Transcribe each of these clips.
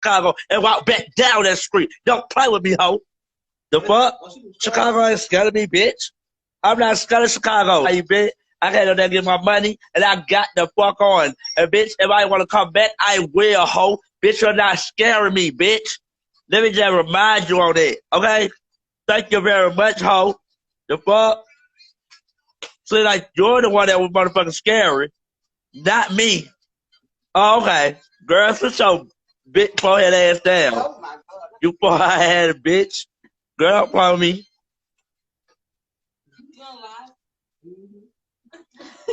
Chicago and walk back down that street. Don't play with me, ho. The fuck? Chicago ain't scared of me, bitch. I'm not scared of Chicago. You bitch. I can't go get my money and I got the fuck on. And bitch, if I want to come back, I will, ho. Bitch, you're not scaring me, bitch. Let me just remind you on that, okay? Thank you very much, ho. The fuck? So like you're the one that was motherfucking scary, not me. Oh, okay. Girl, sit your big forehead ass down. Oh my God. You forehead bitch. Girl, don't play with me.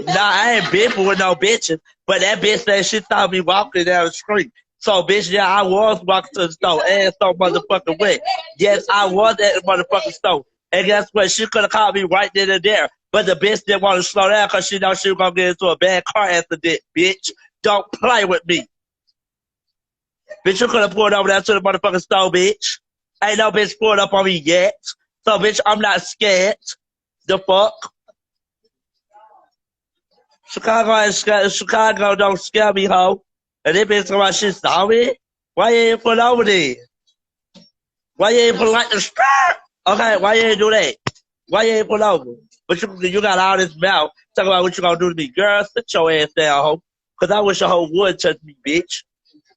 Nah, I ain't bipping with no bitches, but that bitch said she thought me walking down the street. So, bitch, yeah, I was walking to the store and so motherfucking wet. Yes, I was at the motherfucking store. And guess what? She could have called me right then and there. But the bitch didn't want to slow down because she know she was going to get into a bad car accident, bitch. Don't play with me. Bitch, you could have pulled over there to the motherfucking store, bitch. Ain't no bitch pulled up on me yet. So, bitch, I'm not scared. The fuck? Chicago ain't scared. Chicago don't scare me, ho. And they bitch talking about shit saw me. Why you ain't pull over there? Why you ain't pull like the skirt? Okay, why you ain't do that? Why you ain't pull over? But you got all this mouth talking about what you gonna do to me. Girl, sit your ass down, ho. Cause I wish your whole would touch me, bitch.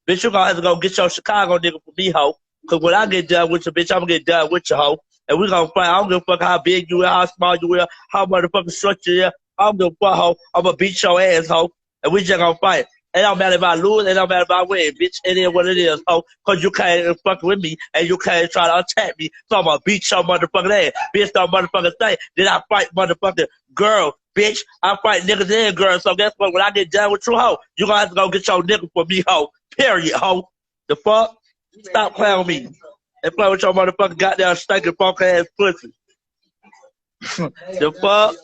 Bitch, you gonna have to go get your Chicago nigga for me, ho. Cause when I get done with you, bitch, I'm gonna get done with you, ho. And we gonna fight. I don't give a fuck how big you are, how small you are, how motherfucking short you are. I don't give a fuck, ho. I'm gonna beat your ass, ho. And we just gonna fight. It don't matter if I lose, it don't matter if I win, bitch. It is what it is, ho. Cause you can't fuck with me and you can't try to attack me. So I'm gonna beat your motherfucking ass. Bitch, don't motherfucking thing. Then I fight motherfucking girl, bitch. I fight niggas and girls. So guess what? When I get done with you, ho, you gonna have to go get your nigga for me, ho. Period, ho. The fuck? Stop playing with me. And play with your motherfucking goddamn stinking funk ass pussy. The fuck?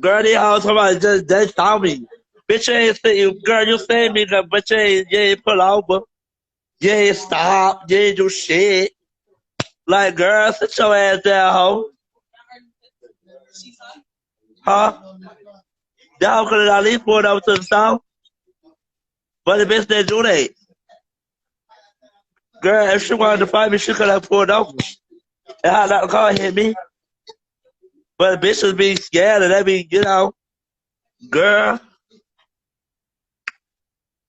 Girl, these hoes somebody just they saw me. Bitch, you ain't see you. Girl, you seen me, but you ain't pull over. You ain't stop. You ain't do shit. Like, girl, sit your ass down, ho. Huh? That hoe could have at least pulled over to the south. But the bitch didn't do that. Girl, if she wanted to fight me, she could have pulled over. And how that car hit me. But the bitch was being scared and they be, you know, girl,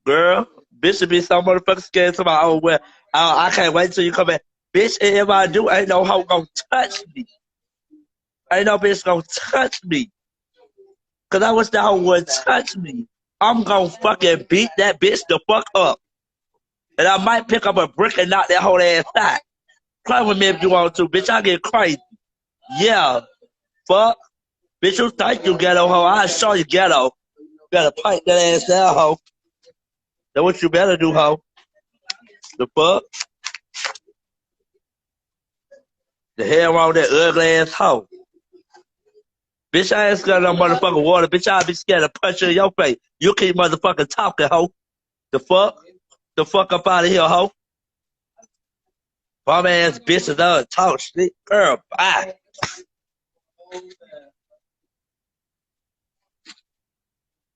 bitch should be so motherfucking scared to my own well. I can't wait till you come back. Bitch, and if I do, ain't no hoe gonna touch me. Ain't no bitch gonna touch me. Cause I wish that hoe would touch me. I'm gonna fucking beat that bitch the fuck up. And I might pick up a brick and knock that whole ass out. Play with me if you want to, bitch. I get crazy. Yeah. Fuck. Bitch, you think you ghetto, hoe. I'll show you ghetto. You better pipe that ass down, hoe. That's what you better do, hoe. The fuck? The hell wrong with that ugly ass hoe? Bitch, I ain't scared of no motherfucking water. Bitch, I'll be scared to punch you in your face. You keep motherfucking talking, hoe. The fuck? The fuck up out of here, hoe. Bum ass bitches don't talk shit. Girl, bye.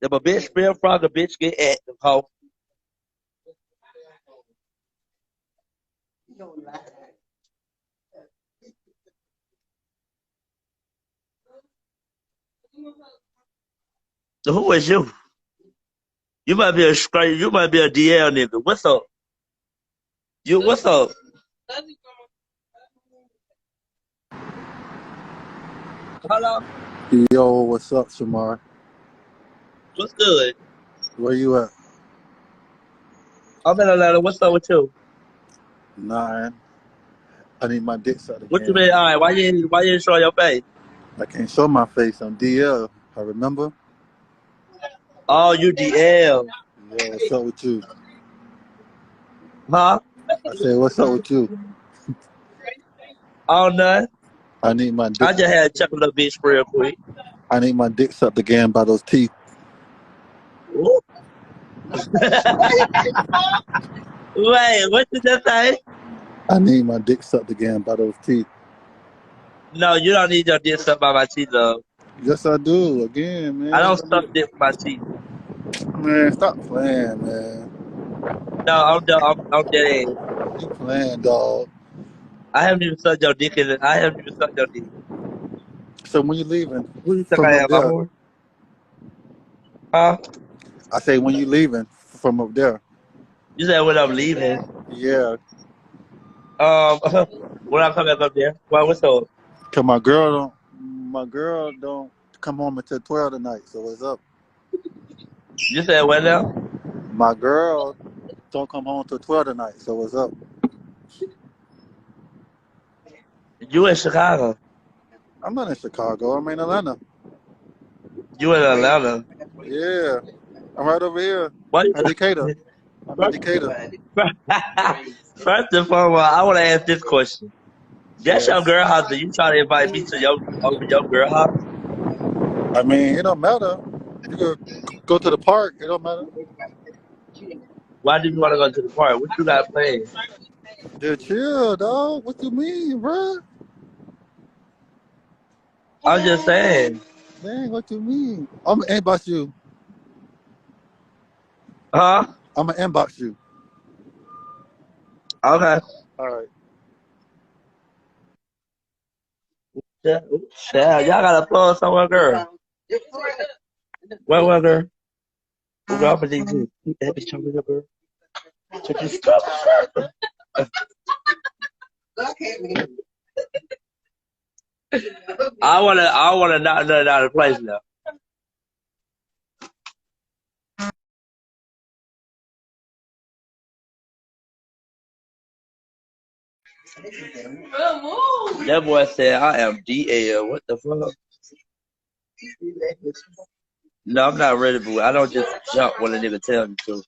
If a bitch spin frog, a bitch get active, hoe. So who is you? You might be a straight, you might be a DL nigga. What's up? What's up? Hello? Yo, what's up, Shamar? What's good? Where you at? I'm in Atlanta. What's up with you? Nah, I need my dick sucked What you again. mean? All right, why you didn't show your face? I can't show my face on DL. I remember. Oh, you DL. Yo, what's up with you? Huh? I said, what's up with you? Oh, none. I need my dick. I just had to check a little bitch real quick. I need my dick sucked again by those teeth. Wait, what did you say? I need my dick sucked again by those teeth. No, you don't need your dick sucked by my teeth, though. Yes, I do. Again, man. I don't suck dick with my teeth. Man, stop playing, man. No, I'm dead ass. You playing, dog. I haven't even sucked your dick in it. I haven't even sucked your dick. So when you leaving Who you think from I up am, my there? whore? Huh? I say when you leaving from up there. You said when I'm leaving. Yeah. Um, when I come back up there. Well, what's up? Cause my girl don't come home until 12 tonight. So what's up? You said when now? My girl don't come home till 12 tonight. So what's up? You in Chicago. I'm not in Chicago. I'm in Atlanta. You in Atlanta. Yeah. I'm right over here What? at Decatur. I'm at Decatur. First and foremost, I want to ask this question. That's your Yes. girl house. Do you try to invite me to your girl house? I mean, it don't matter. You could go to the park. It don't matter. Why do you want to go to the park? What you got planned? Just chill, dog. What you mean, bro? I'm just saying. Dang, what you mean? I'm gonna inbox you. Huh? I'm gonna inbox you. Okay. All right. Yeah, y'all got to plug somewhere, girl. Where, girl? Girl, I'm need you. That bitch over there, girl. Check this stuff. I wanna knock nothing out of place now. That boy said I am DL. What the fuck? No, I'm not ready, but I don't just jump when a nigga tell me to.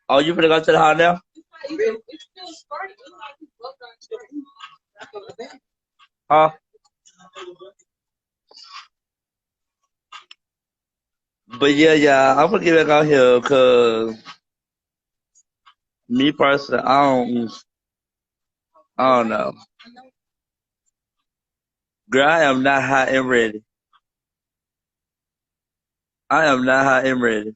Oh, you finna go to the house now? Huh? But yeah, I'm gonna get back out here because me personally, I don't know. Girl, I am not hot and ready. I am not hot and ready.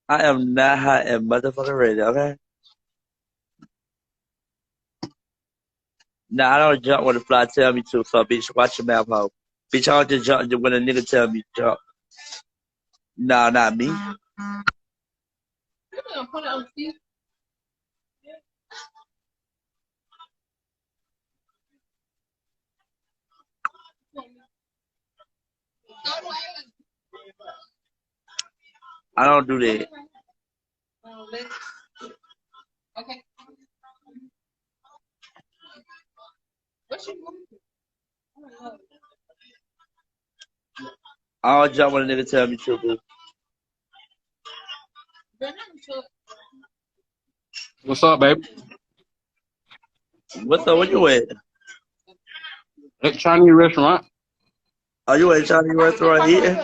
I am not hot and motherfucking ready, okay? Nah, I don't jump when the fly tell me to, so bitch, watch your mouth, hoe. Bitch, I don't just jump when a nigga tell me to jump. Nah, not me. I don't do that. I don't jump when a nigga tell me to, boo. What's up, baby? What's up? Where you at? At Chinese restaurant. Are you at a Chinese restaurant eating?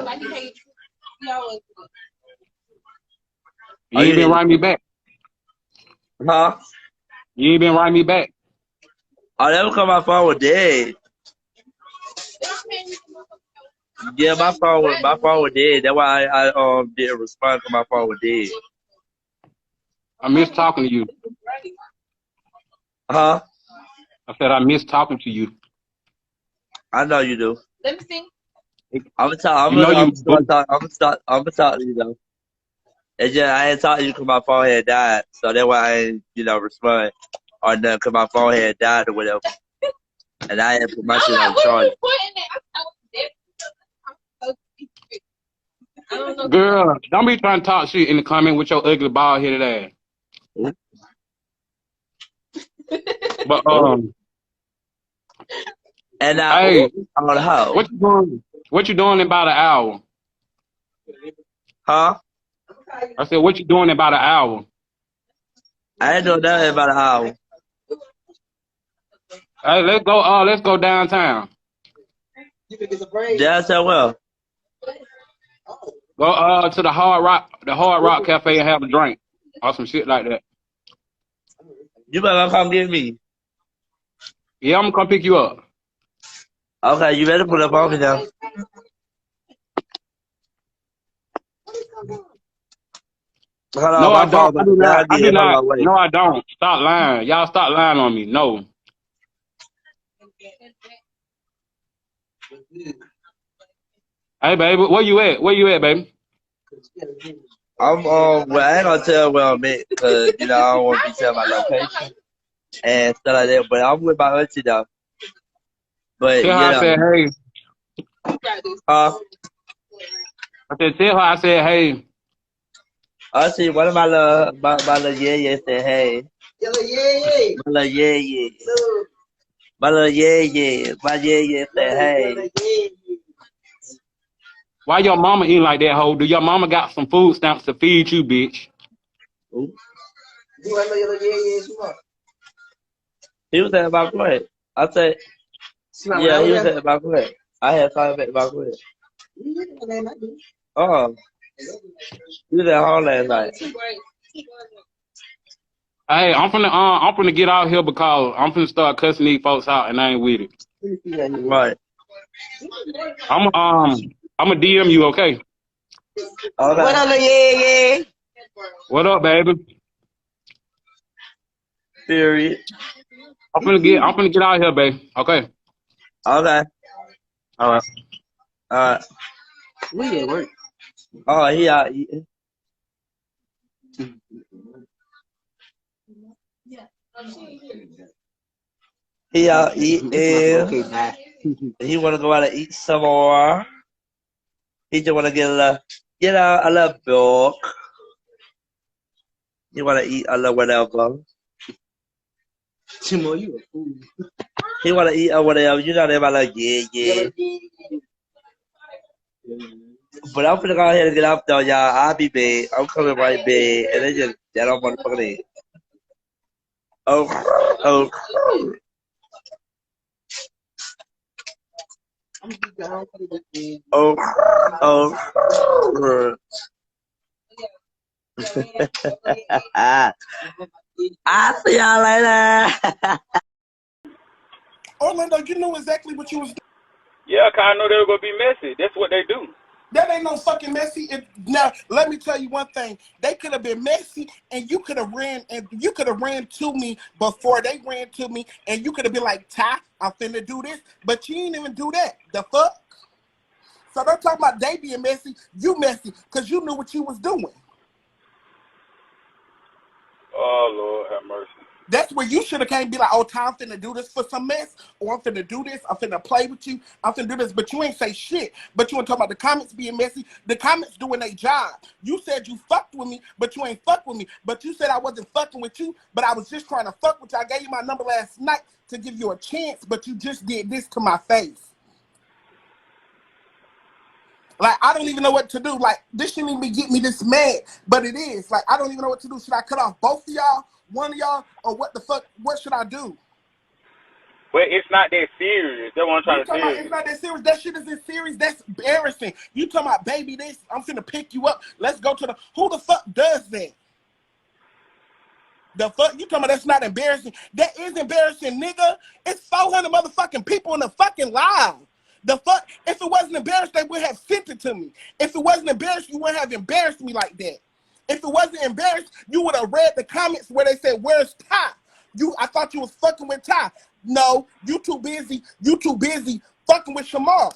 You Are ain't been you? writing me back. Huh? You ain't been writing me back. I never come my phone was dead. Yeah, my phone was dead. That's why I didn't respond because my phone was dead. I miss talking to you. Huh? I said I miss talking to you. I know you do. You I'm gonna talk. know you do. I'm gonna talk to you though. It's just I ain't talking to you because my phone had died, so that's why I ain't respond or nothing because my phone had died or whatever, and I had put my shit on charge. Girl, don't be trying to talk shit in the comment with your ugly bald headed ass. But Oh. And hey, on the house. what you doing? What you doing in about an hour? Huh? I said, what you doing in about an hour? I ain't doing nothing about an hour. Hey, let's go downtown. Downtown well. Go to the Hard Rock Cafe and have a drink. Or some shit like that. You better come get me. Yeah, I'm gonna come pick you up. Okay, you better put up on me now. Hold No, on, I my don't. phone I about do to die not. I do again. Hold not. on, wait. No, I don't. Stop lying. Y'all stop lying on me. No. Hey, baby, where you at? Where you at, baby? I'm well, I ain't gonna tell where I'm at because you know I don't want to be telling my location and stuff like that. But I'm with my auntie though. But Tell her you I know, said, hey. uh, I said, tell her I said, hey. I see one of my little yeah said hey. My little yeah. My little yeah. My yeah said hey. Why your mama eating like that, hoe? Do your mama got some food stamps to feed you, bitch? Ooh. He was at my plate. I said, yeah, he was at my plate. I had time at my plate. Oh, he was at home last night. Hey, I'm finna get out here because I'm finna start cussing these folks out and I ain't with it. Right. I'm a DM you, okay? Okay. What up, yeah? What up, baby? Period. I'm finna get out here, baby. Okay. Okay. All right. We at work. Oh, he out eating. He out eating. He wanna go out and eat some more. He just wanna get a little book. He wanna eat a little whatever. Timo, you a fool. He wanna eat or whatever. You know they about like yeah. But I'm finna go ahead and get up though, y'all. I'll be back. I'm coming right back. And they just that on motherfucking head. Oh. Oh. I'll see y'all later. Orlando, you knew exactly what you was doing. Yeah, cause I know they were gonna be messy. That's what they do. That ain't no fucking messy. Now, let me tell you one thing. They could have been messy, and you could have ran to me before they ran to me, and you could have been like, Ty, I'm finna do this, but you didn't even do that. The fuck? So don't talk about they being messy. You messy because you knew what you was doing. Oh Lord, have mercy. That's where you should have came and be like, oh, Ty, I'm finna do this for some mess, or I'm finna do this, I'm finna play with you, I'm finna do this, but you ain't say shit. But you want to talk about the comments being messy. The comments doing their job. You said you fucked with me, but you ain't fuck with me. But you said I wasn't fucking with you, but I was just trying to fuck with you. I gave you my number last night to give you a chance, but you just did this to my face. Like, I don't even know what to do. Like, this shouldn't even get me this mad, but it is. Like, I don't even know what to do. Should I cut off both of y'all, one of y'all, or what the fuck? What should I do? But it's not that serious. That's what I'm You trying to talking tell about you. it's not that serious? That shit isn't serious. That's embarrassing. You talking about baby this? I'm finna pick you up. Let's go to the. Who the fuck does that? The fuck you talking about? That's not embarrassing. That is embarrassing, nigga. It's 400 motherfucking people in the fucking live. The fuck? If it wasn't embarrassed, they would have sent it to me. If it wasn't embarrassed, you wouldn't have embarrassed me like that. If it wasn't embarrassed, you would have read the comments where they said, "Where's Ty?" I thought you was fucking with Ty. No, you too busy. You too busy fucking with Shamar.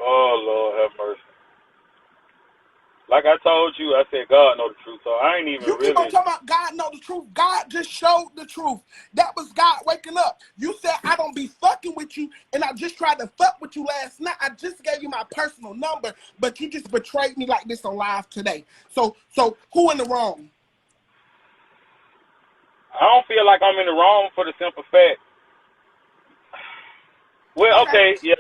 Oh Lord, have mercy. Like I told you, I said God know the truth, so I ain't even You keep on really. talking about God know the truth. God just showed the truth. That was God waking up. You said I don't be fucking with you, and I just tried to fuck with you last night. I just gave you my personal number, but you just betrayed me like this on live today. So who in the wrong? I don't feel like I'm in the wrong for the simple fact. Well, Okay. okay, yeah,